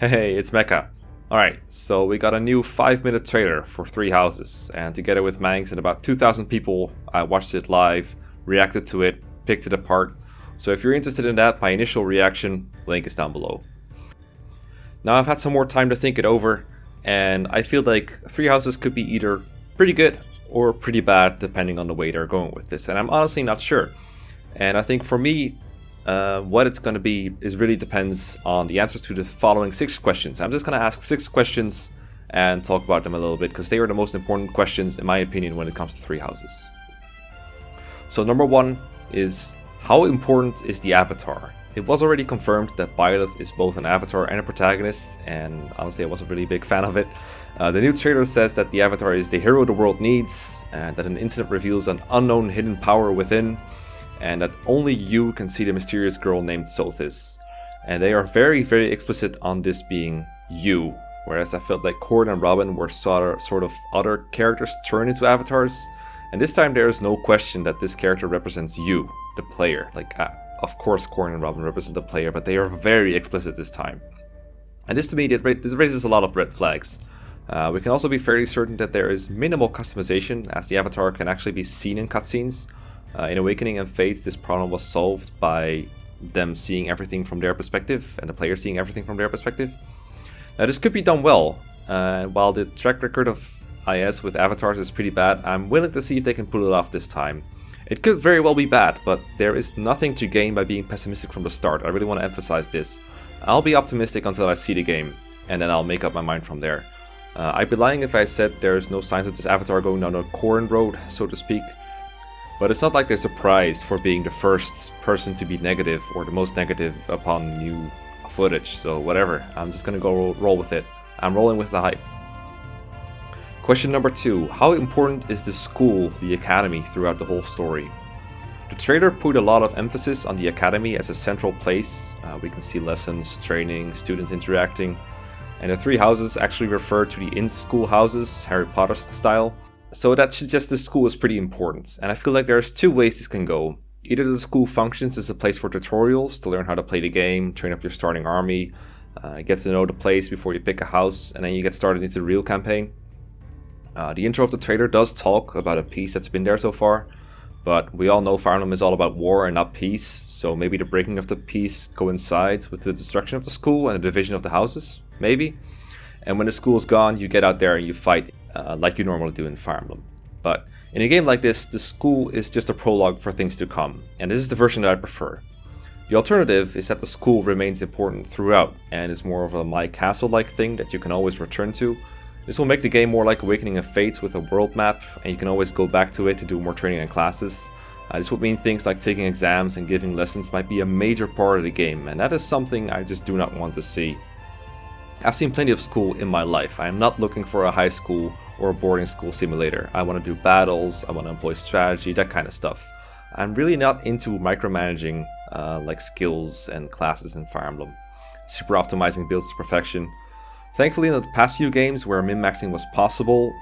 Hey, it's Mekkah. Alright, so we got a new 5-minute trailer for 3 houses, and together with Mangs and about 2,000 people, I watched it live, reacted to it, picked it apart. So if you're interested in that, my initial reaction, link is down below. Now I've had some more time to think it over, and I feel like 3 houses could be either pretty good or pretty bad depending on the way they're going with this, and I'm honestly not sure. And I think for me, what it's going to be is really depends on the answers to the following 6 questions. I'm just going to ask 6 questions and talk about them a little bit because they are the most important questions in my opinion when it comes to 3 houses. So number 1 is, how important is the avatar? It was already confirmed that Violet is both an avatar and a protagonist, and honestly I wasn't really a big fan of it. The new trailer says that the avatar is the hero the world needs, and that an incident reveals an unknown hidden power within, and that only you can see the mysterious girl named Sothis. And they are very, very explicit on this being you, whereas I felt like Corn and Robin were sort of other characters turned into avatars, and this time there is no question that this character represents you, the player. Of course Corn and Robin represent the player, but they are very explicit this time. And this to me, this raises a lot of red flags. We can also be fairly certain that there is minimal customization, as the avatar can actually be seen in cutscenes. In Awakening and Fates, this problem was solved by them seeing everything from their perspective, and the player seeing everything from their perspective. Now this could be done well. While the track record of IS with avatars is pretty bad, I'm willing to see if they can pull it off this time. It could very well be bad, but there is nothing to gain by being pessimistic from the start. I really want to emphasize this. I'll be optimistic until I see the game, and then I'll make up my mind from there. I'd be lying if I said there's no signs of this avatar going down a Corn road, so to speak. But it's not like there's a prize for being the first person to be negative or the most negative upon new footage, so whatever. I'm just gonna go roll with it. I'm rolling with the hype. Question number 2. How important is the school, the academy, throughout the whole story? The trailer put a lot of emphasis on the academy as a central place. We can see lessons, training, students interacting, and the 3 houses actually refer to the in-school houses, Harry Potter style. So that suggests the school is pretty important, and I feel like there's 2 ways this can go. Either the school functions as a place for tutorials to learn how to play the game, train up your starting army, get to know the place before you pick a house, and then you get started into the real campaign. The intro of the trailer does talk about a peace that's been there so far, but we all know Fire Emblem is all about war and not peace, so maybe the breaking of the peace coincides with the destruction of the school and the division of the houses, maybe. And when the school is gone, you get out there and you fight like you normally do in Fire Emblem. But in a game like this, the school is just a prologue for things to come, and this is the version that I prefer. The alternative is that the school remains important throughout, and is more of a My Castle-like thing that you can always return to. This will make the game more like Awakening of Fates with a world map, and you can always go back to it to do more training and classes. This would mean things like taking exams and giving lessons might be a major part of the game, and that is something I just do not want to see. I've seen plenty of school in my life. I am not looking for a high school or a boarding school simulator. I want to do battles, I want to employ strategy, that kind of stuff. I'm really not into micromanaging like skills and classes in Fire Emblem. Super optimizing builds to perfection. Thankfully in the past few games where min-maxing was possible,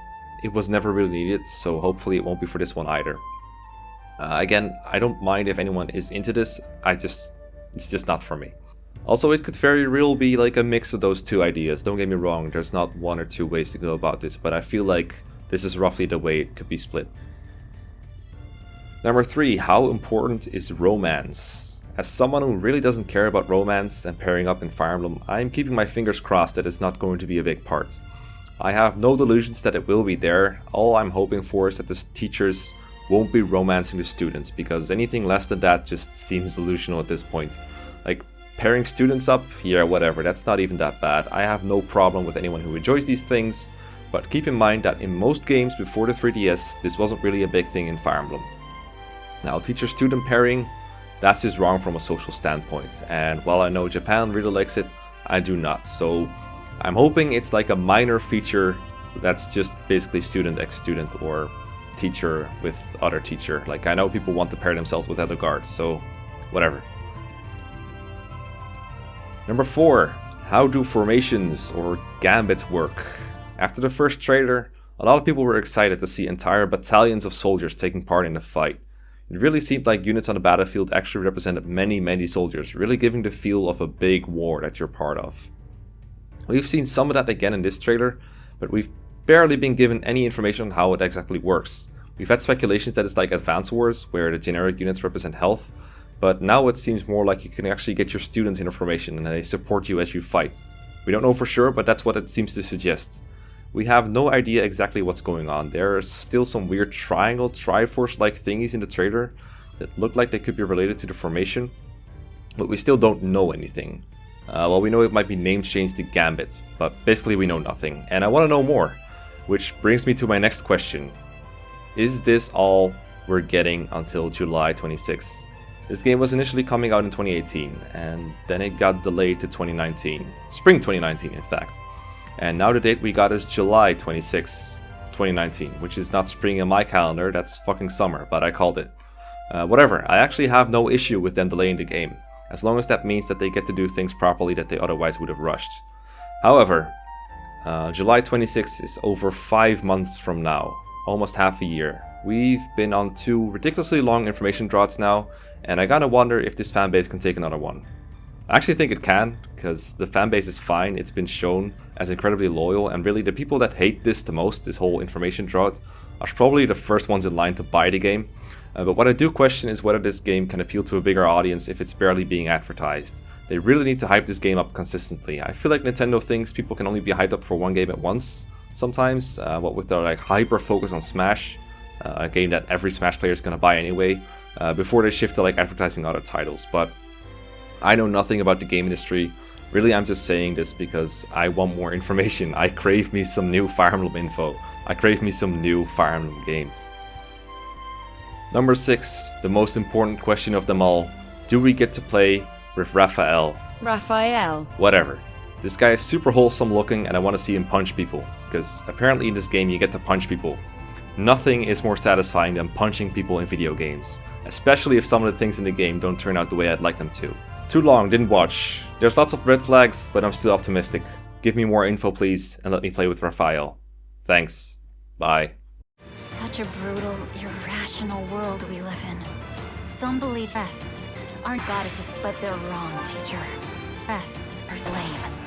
it was never really needed, so hopefully it won't be for this one either. Again, I don't mind if anyone is into this, it's just not for me. Also, it could very real be like a mix of those 2 ideas. Don't get me wrong, there's not 1 or 2 ways to go about this, but I feel like this is roughly the way it could be split. Number 3, how important is romance? As someone who really doesn't care about romance and pairing up in Fire Emblem, I'm keeping my fingers crossed that it's not going to be a big part. I have no delusions that it will be there. All I'm hoping for is that the teachers won't be romancing the students, because anything less than that just seems delusional at this point. Like, pairing students up, yeah, whatever, that's not even that bad. I have no problem with anyone who enjoys these things, but keep in mind that in most games before the 3DS, this wasn't really a big thing in Fire Emblem. Now, teacher-student pairing, that's just wrong from a social standpoint, and while I know Japan really likes it, I do not. So I'm hoping it's like a minor feature that's just basically student x student or teacher with other teacher. Like, I know people want to pair themselves with other guards, so whatever. Number 4, how do formations or gambits work? After the first trailer, a lot of people were excited to see entire battalions of soldiers taking part in the fight. It really seemed like units on the battlefield actually represented many soldiers, really giving the feel of a big war that you're part of. We've seen some of that again in this trailer, but we've barely been given any information on how it exactly works. We've had speculations that it's like Advance Wars, where the generic units represent health, but now it seems more like you can actually get your students information and they support you as you fight. We don't know for sure, but that's what it seems to suggest. We have no idea exactly what's going on. There are still some weird triangle, Triforce-like thingies in the trailer that look like they could be related to the formation, but we still don't know anything. Well, we know it might be name changed to Gambit, but basically we know nothing, and I want to know more. Which brings me to my next question. Is this all we're getting until July 26th? This game was initially coming out in 2018, and then it got delayed to 2019. Spring 2019, in fact. And now the date we got is July 26, 2019, which is not spring in my calendar, that's fucking summer, but I called it. Whatever, I actually have no issue with them delaying the game, as long as that means that they get to do things properly that they otherwise would have rushed. However, July 26th is over 5 months from now, almost half a year. We've been on 2 ridiculously long information droughts now, and I gotta wonder if this fanbase can take another one. I actually think it can, because the fanbase is fine, it's been shown as incredibly loyal, and really the people that hate this the most, this whole information drought, are probably the first ones in line to buy the game. But what I do question is whether this game can appeal to a bigger audience if it's barely being advertised. They really need to hype this game up consistently. I feel like Nintendo thinks people can only be hyped up for one game at once, sometimes, what with their like hyper focus on Smash, a game that every Smash player is gonna buy anyway, before they shift to like advertising other titles. But I know nothing about the game industry. Really, I'm just saying this because I want more information. I crave me some new Fire Emblem info. I crave me some new Fire Emblem games. Number 6, the most important question of them all. Do we get to play with Raphael? Raphael. Whatever. This guy is super wholesome looking and I want to see him punch people, because apparently in this game you get to punch people. Nothing is more satisfying than punching people in video games, especially if some of the things in the game don't turn out the way I'd like them to. Too long, didn't watch. There's lots of red flags, but I'm still optimistic. Give me more info please, and let me play with Raphael. Thanks. Bye. Such a brutal, irrational world we live in. Some believe rests aren't goddesses, but they're wrong, teacher. Rests are lame.